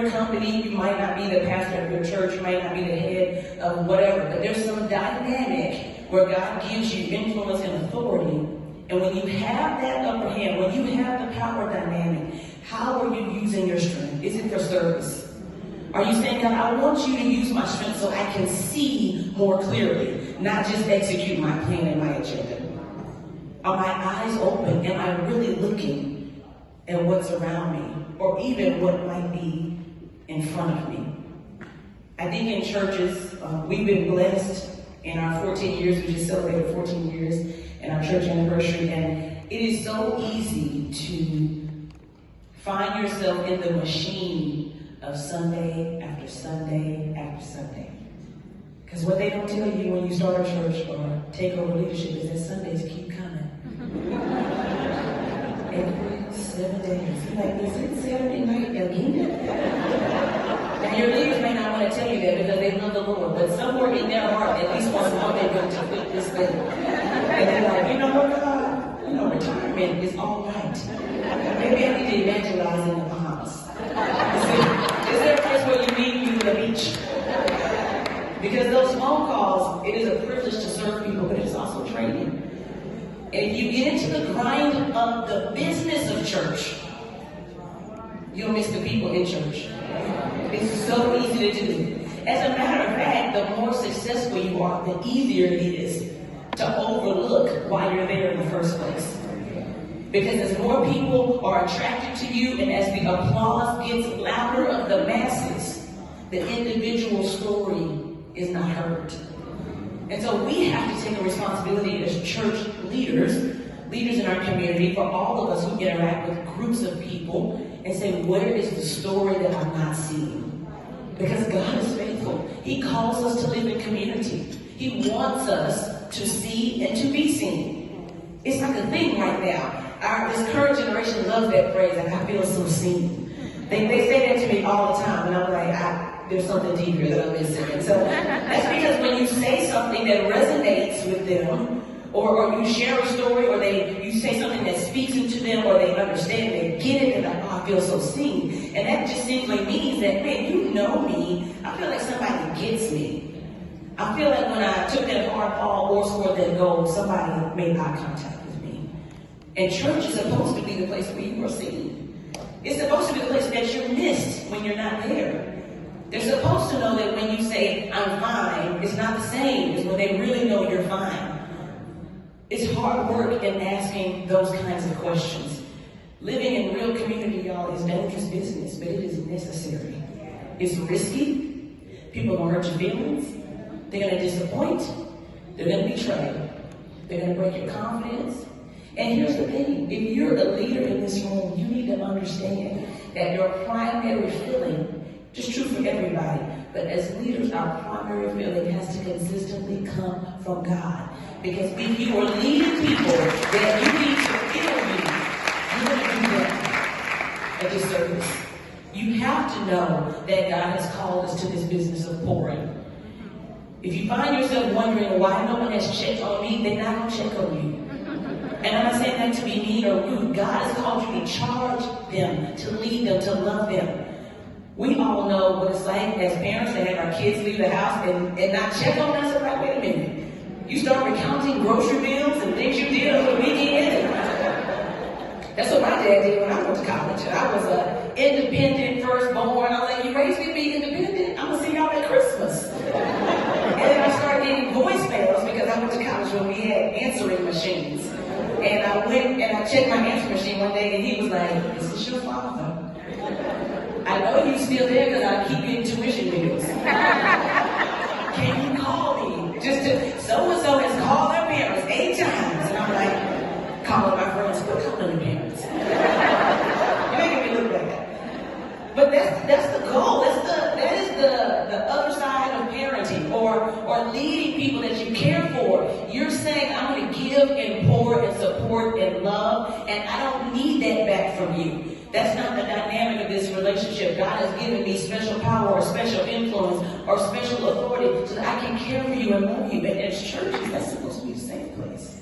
your company, you might not be the pastor of your church, you might not be the head of whatever, but there's some dynamic where God gives you influence and authority. And when you have that upper hand, when you have the power dynamic, how are you using your strength? Is it for service? Are you saying, God, I want you to use my strength so I can see more clearly, not just execute my plan and my agenda? Are my eyes open? Am I really looking at what's around me, or even what might be in front of me? I think in churches, we've been blessed in our 14 years. We just celebrated 14 years in our church anniversary, and it is so easy to find yourself in the machine of Sunday after Sunday after Sunday. Because what they don't tell you when you start a church or take over leadership is that Sundays keep coming. Every 7 days. You're like, is it Saturday night again? Now your leaders may not want to tell you that because they love the Lord, but somewhere in their heart, at least once a month, they're going to quit this thing. And they're like, you know what, God? Retirement is all right. Maybe I need to evangelize in the Bahamas. Is there a place where you meet people at the beach? Because those phone calls, it is a privilege to serve people, but it is also training. And if you get into the grind of the business of church, you'll miss the people in church. It's so easy to do. As a matter of fact, the more successful you are, the easier it is to overlook why you're there in the first place. Because as more people are attracted to you, and as the applause gets louder of the masses, the individual story is not heard. And so we have to take a responsibility as church leaders in our community, for all of us who interact with groups of people, and say, where is the story that I'm not seeing? Because God is faithful. He calls us to live in community. He wants us to see and to be seen. It's like a thing right now. This current generation loves that phrase, like, I feel so seen. They say that to me all the time, and I'm like, there's something deeper that I'm missing. And so that's because when you say something that resonates with them, or you share a story, or you say something that speaks into them, or they understand, they get it, and they're like, oh, I feel so seen. And that just simply means that, man, you know me. I feel like somebody gets me. I feel like when I took that hard ball or scored that goal, somebody made eye contact with me. And church is supposed to be the place where you are seen. It's supposed to be the place that you're missed when you're not there. They're supposed to know that when you say, I'm fine, it's not the same as when they really know you're fine. It's hard work in asking those kinds of questions. Living in real community, y'all, is dangerous business, but it is necessary. It's risky. People will hurt your feelings. They're going to disappoint. They're going to betray. They're going to break your confidence. And here's the thing. If you're a leader in this room, you need to understand that your primary feeling, just true for everybody, but as leaders, our primary feeling has to consistently come from God. Because if you are leading people that you need to feel you, you're going to do them a disservice. You have to know that God has called us to this business of pouring. If you find yourself wondering why no one has checked on me, they're not going to check on you. And I'm not saying that to be mean or rude. God has called you to charge them, to lead them, to love them. We all know what it's like as parents to have our kids leave the house and not check on us. Like, wait a minute. You start recounting grocery bills and things you did over the weekend. That's what my dad did when I went to college. I was an independent firstborn. I was like, you raised me to be independent? I'm going to see y'all at Christmas. And then I started getting voicemails because I went to college when we had answering machines. And I went and I checked my answering machine one day and he was like, is this your father? I know you're still there because I keep getting tuition bills. Can you call me? Just to, so-and-so has called their parents 8 times. And I'm like, calling my friends, quit calling your parents. You're making me look bad. But that's the goal. That is the other side of parenting or leading people that you care for. You're saying, I'm going to give and pour and support and love, and I don't need that back from you. That's not the dynamic of this relationship. God has given me special power or special influence or special authority so that I can care for you and love you. And as churches, that's supposed to be the safe place.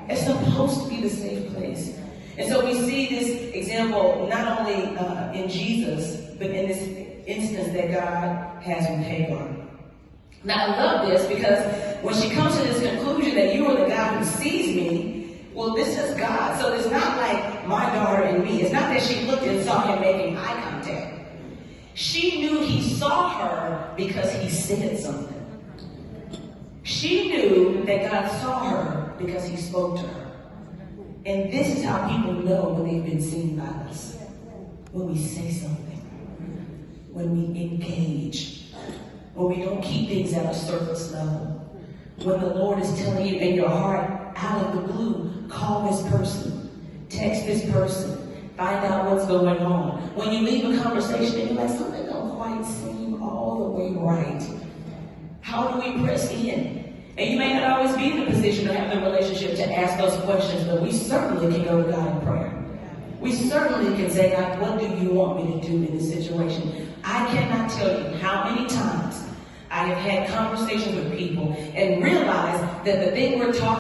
It's supposed to be the safe place. And so we see this example not only in Jesus, but in this instance that God has with Hagar. Now I love this because when she comes to this conclusion that you are the God who sees me, well, this is God. So it's not like my daughter and me. It's not that she looked and saw him making eye contact. She knew he saw her because he said something. She knew that God saw her because he spoke to her. And this is how people know when they've been seen by us. When we say something. When we engage. When we don't keep things at a surface level. When the Lord is telling you in your heart, out of the blue, call this person. Text this person. Find out what's going on. When you leave a conversation and you're like, something don't quite seem all the way right. How do we press in? And you may not always be in a position to have the relationship to ask those questions, but we certainly can go to God in prayer. We certainly can say, God, what do you want me to do in this situation? I cannot tell you how many times I have had conversations with people and realized that the thing we're talking